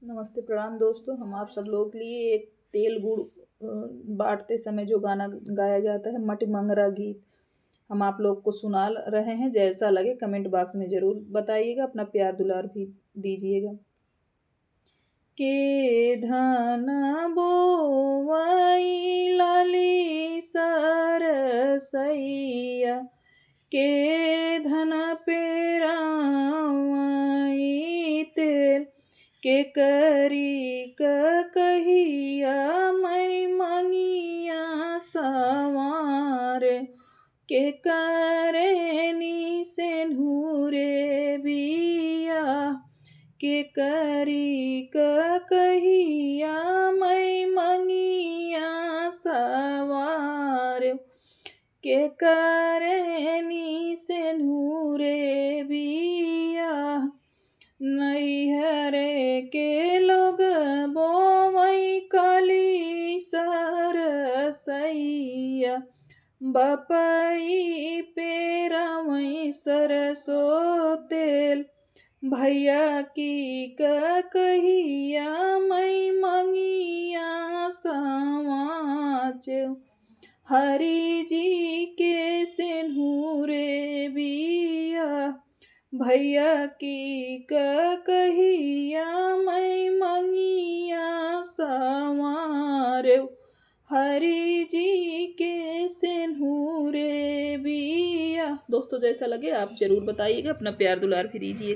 नमस्ते प्रणाम दोस्तों। हम आप सब लोग के लिए एक तेल गुड़ बांटते समय जो गाना गाया जाता है मट मंगरा गीत हम आप लोग को सुना रहे हैं। जैसा लगे कमेंट बॉक्स में ज़रूर बताइएगा, अपना प्यार दुलार भी दीजिएगा। के धन बोवई लाली सरसैया, के धन पेरावई तेल, के करी कहिया मैं मंगिया सवार, के करेनी सेनुरे बिया, के करी कहिया मैं मंगिया सवार, के करेनी सेनुरे बिया। नैहरे के लोग बोवई काली सरसैया, बपई पेरावई सरसो तेल, भैया की कहिया मैं मंगिया समाच, हरि जी के सेनुरे बिया, भैया की कहिया मैं मंगिया सवार, हरि जी के सेनुरे बिया। दोस्तों जैसा लगे आप ज़रूर बताइएगा, अपना प्यार दुलार भी दीजिए।